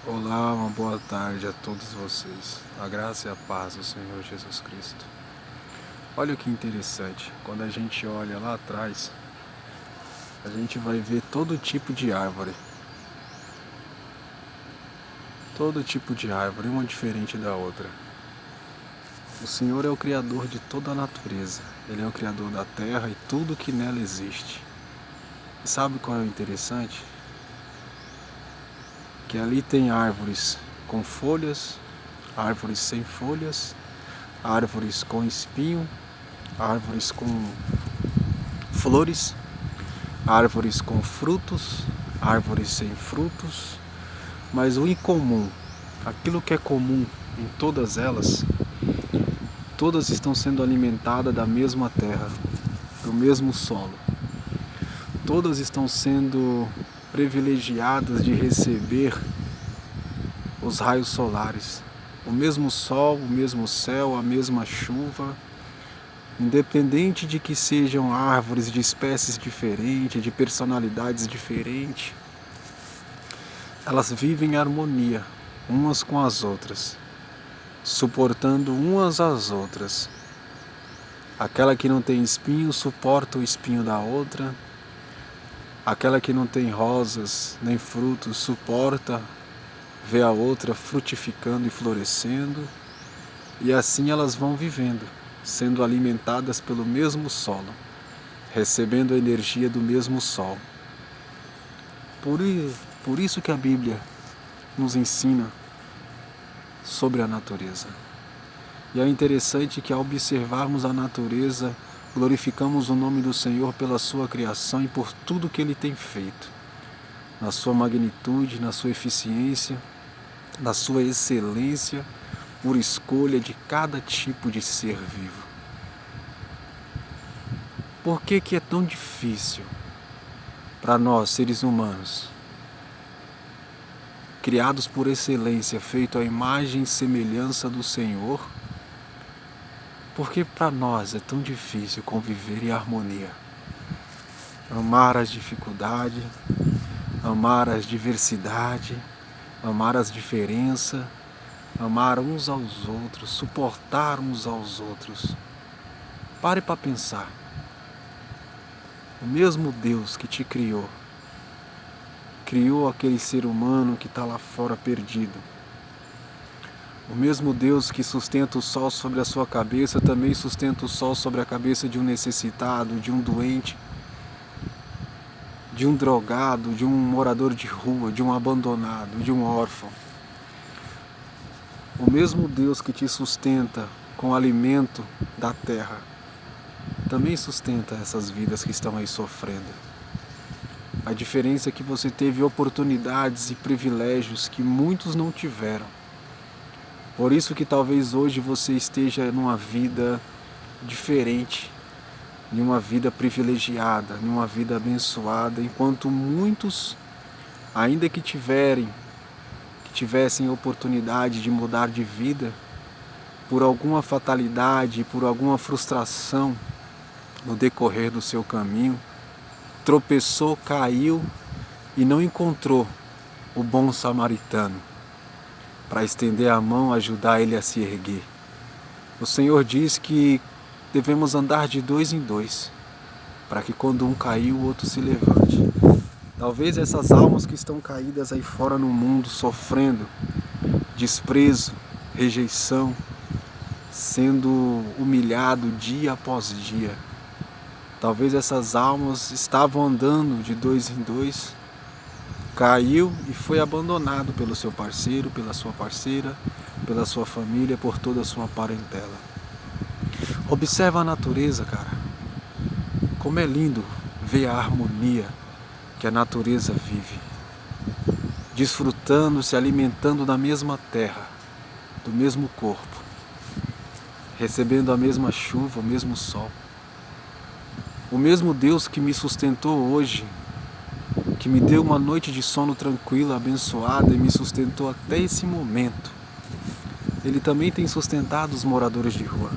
Olá, uma boa tarde a todos vocês. A graça e a paz do Senhor Jesus Cristo. Olha que interessante, quando a gente olha lá atrás, a gente vai ver todo tipo de árvore. Todo tipo de árvore, uma diferente da outra. O Senhor é o Criador de toda a natureza. Ele é o Criador da terra e tudo que nela existe. E sabe qual é o interessante? Que ali tem árvores com folhas, árvores sem folhas, árvores com espinho, árvores com flores, árvores com frutos, árvores sem frutos, mas o incomum, aquilo que é comum em todas elas, todas estão sendo alimentadas da mesma terra, do mesmo solo. Todas estão sendo privilegiadas de receber os raios solares, o mesmo sol, o mesmo céu, a mesma chuva, independente de que sejam árvores de espécies diferentes, de personalidades diferentes, elas vivem em harmonia umas com as outras, suportando umas às outras. Aquela que não tem espinho suporta o espinho da outra, aquela que não tem rosas nem frutos suporta ver a outra frutificando e florescendo, e assim elas vão vivendo, sendo alimentadas pelo mesmo solo, recebendo a energia do mesmo sol. Por isso que a Bíblia nos ensina sobre a natureza. E é interessante que ao observarmos a natureza, glorificamos o nome do Senhor pela sua criação e por tudo que Ele tem feito, na sua magnitude, na sua eficiência, na sua excelência, por escolha de cada tipo de ser vivo. Por que é tão difícil para nós, seres humanos, criados por excelência, feito à imagem e semelhança do Senhor, por que para nós é tão difícil conviver em harmonia? Amar as dificuldades, amar as diversidades, amar as diferenças, amar uns aos outros, suportar uns aos outros. Pare para pensar. O mesmo Deus que te criou aquele ser humano que está lá fora perdido. O mesmo Deus que sustenta o sol sobre a sua cabeça também sustenta o sol sobre a cabeça de um necessitado, de um doente, de um drogado, de um morador de rua, de um abandonado, de um órfão. O mesmo Deus que te sustenta com o alimento da terra também sustenta essas vidas que estão aí sofrendo. A diferença é que você teve oportunidades e privilégios que muitos não tiveram. Por isso que talvez hoje você esteja numa vida diferente, numa vida privilegiada, numa vida abençoada, enquanto muitos, ainda que tivessem oportunidade de mudar de vida, por alguma fatalidade, por alguma frustração no decorrer do seu caminho, tropeçou, caiu e não encontrou o bom samaritano para estender a mão, ajudar ele a se erguer. O Senhor diz que devemos andar de dois em dois, para que quando um cair, o outro se levante. Talvez essas almas que estão caídas aí fora no mundo, sofrendo desprezo, rejeição, sendo humilhado dia após dia, talvez essas almas estavam andando de dois em dois, caiu e foi abandonado pelo seu parceiro, pela sua parceira, pela sua família, por toda a sua parentela. Observa a natureza, cara. Como é lindo ver a harmonia que a natureza vive, desfrutando, se alimentando da mesma terra, do mesmo corpo, recebendo a mesma chuva, o mesmo sol. O mesmo Deus que me sustentou hoje, que me deu uma noite de sono tranquila, abençoada e me sustentou até esse momento, Ele também tem sustentado os moradores de rua.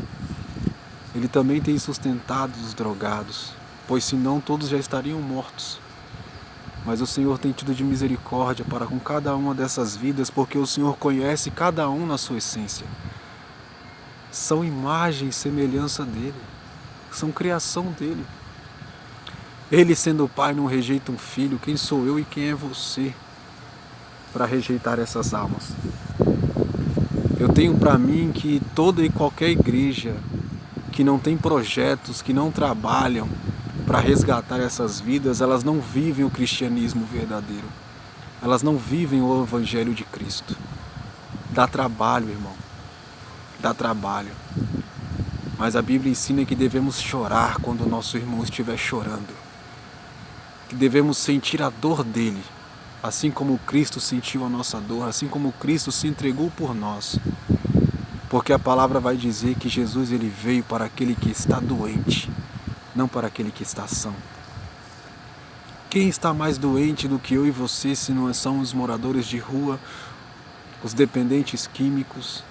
Ele também tem sustentado os drogados, pois senão todos já estariam mortos. mas o Senhor tem tido de misericórdia para com cada uma dessas vidas, porque o Senhor conhece cada um na sua essência. São imagem e semelhança dele, são criação dele. Ele, sendo o Pai, não rejeita um filho. Quem sou eu e quem é você para rejeitar essas almas? Eu tenho para mim que toda e qualquer igreja que não tem projetos, que não trabalham para resgatar essas vidas, elas não vivem o cristianismo verdadeiro. Elas não vivem o Evangelho de Cristo. Dá trabalho, irmão. Dá trabalho. Mas a Bíblia ensina que devemos chorar quando o nosso irmão estiver chorando. Que devemos sentir a dor dele, assim como Cristo sentiu a nossa dor, assim como Cristo se entregou por nós. Porque a palavra vai dizer que Jesus ele veio para aquele que está doente, não para aquele que está são. Quem está mais doente do que eu e você, se não são os moradores de rua, os dependentes químicos,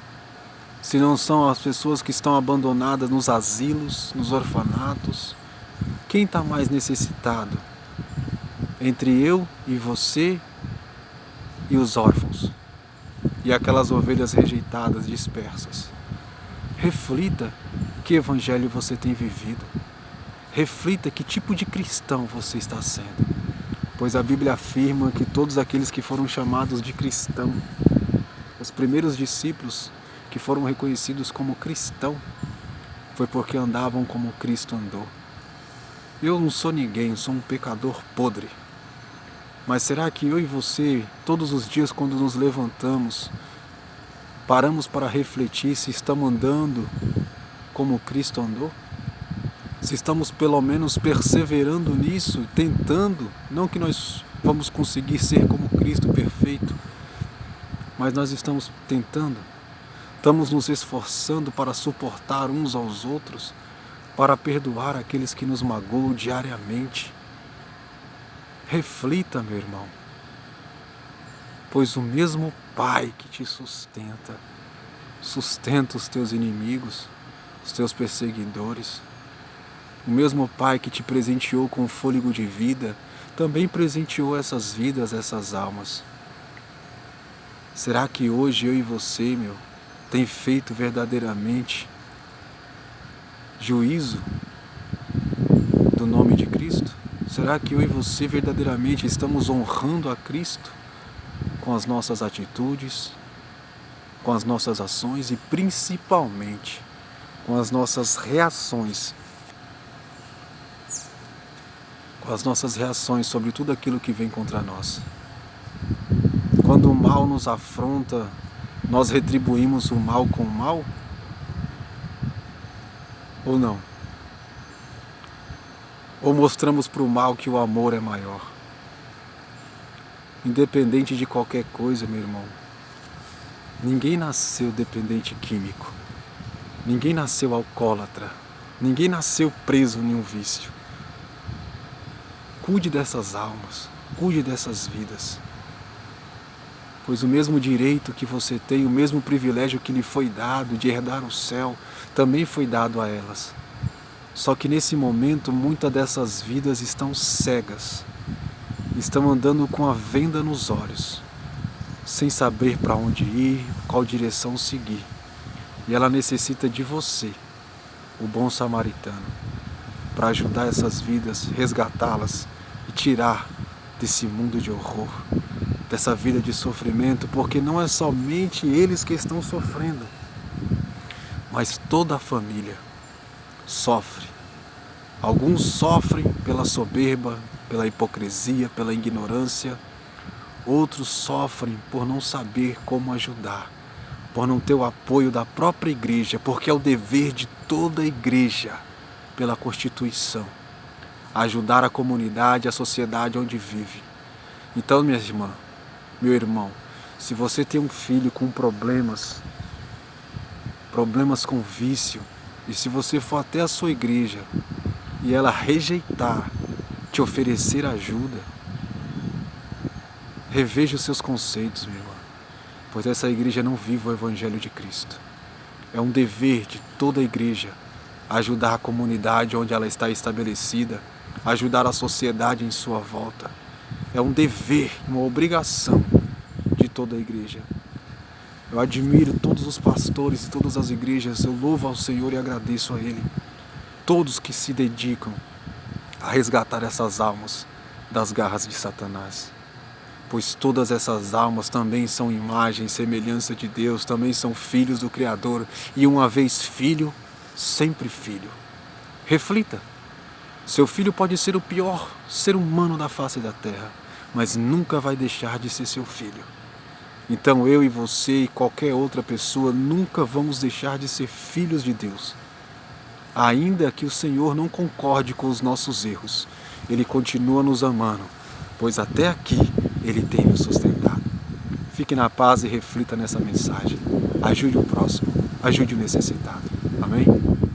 se não são as pessoas que estão abandonadas nos asilos, nos orfanatos? Quem está mais necessitado? Entre eu e você e os órfãos e aquelas ovelhas rejeitadas, dispersas. Reflita que evangelho você tem vivido. Reflita que tipo de cristão você está sendo. Pois a Bíblia afirma que todos aqueles que foram chamados de cristão, os primeiros discípulos que foram reconhecidos como cristão, foi porque andavam como Cristo andou. Eu não sou ninguém, sou um pecador podre. Mas será que eu e você, todos os dias quando nos levantamos, paramos para refletir se estamos andando como Cristo andou? Se estamos pelo menos perseverando nisso, tentando, não que nós vamos conseguir ser como Cristo perfeito, mas nós estamos tentando, estamos nos esforçando para suportar uns aos outros, para perdoar aqueles que nos magoam diariamente. Reflita, meu irmão, pois o mesmo Pai que te sustenta, sustenta os teus inimigos, os teus perseguidores. O mesmo Pai que te presenteou com o fôlego de vida, também presenteou essas vidas, essas almas. Será que hoje eu e você, tem feito verdadeiramente juízo do nome de Cristo? Será que eu e você verdadeiramente estamos honrando a Cristo com as nossas atitudes, com as nossas ações e principalmente com as nossas reações? Com as nossas reações sobre tudo aquilo que vem contra nós. Quando o mal nos afronta, nós retribuímos o mal com o mal? Ou não? Ou mostramos para o mal que o amor é maior? Independente de qualquer coisa, meu irmão, ninguém nasceu dependente químico, ninguém nasceu alcoólatra, ninguém nasceu preso em um vício. Cuide dessas almas, cuide dessas vidas, pois o mesmo direito que você tem, o mesmo privilégio que lhe foi dado de herdar o céu, também foi dado a elas. Só que nesse momento, muitas dessas vidas estão cegas, estão andando com a venda nos olhos, sem saber para onde ir, qual direção seguir. E ela necessita de você, o bom samaritano, para ajudar essas vidas, resgatá-las e tirar desse mundo de horror, dessa vida de sofrimento, porque não é somente eles que estão sofrendo, mas toda a família sofre. Alguns sofrem pela soberba, pela hipocrisia, pela ignorância. Outros sofrem por não saber como ajudar, por não ter o apoio da própria igreja, porque é o dever de toda a igreja, pela Constituição, ajudar a comunidade, a sociedade onde vive. Então, minha irmã, meu irmão, se você tem um filho com problemas com vício, e se você for até a sua igreja e ela rejeitar te oferecer ajuda, reveja os seus conceitos, meu irmão, pois essa igreja não vive o Evangelho de Cristo. É um dever de toda a igreja ajudar a comunidade onde ela está estabelecida, ajudar a sociedade em sua volta. é um dever, uma obrigação de toda a igreja. Eu admiro todos os pastores e todas as igrejas, eu louvo ao Senhor e agradeço a Ele. Todos que se dedicam a resgatar essas almas das garras de Satanás. Pois todas essas almas também são imagem e semelhança de Deus, também são filhos do Criador, e uma vez filho, sempre filho. Reflita, seu filho pode ser o pior ser humano da face da terra, mas nunca vai deixar de ser seu filho. Então eu e você e qualquer outra pessoa nunca vamos deixar de ser filhos de Deus. Ainda que o Senhor não concorde com os nossos erros, Ele continua nos amando, pois até aqui Ele tem nos sustentado. Fique na paz e reflita nessa mensagem. Ajude o próximo, ajude o necessitado. Amém?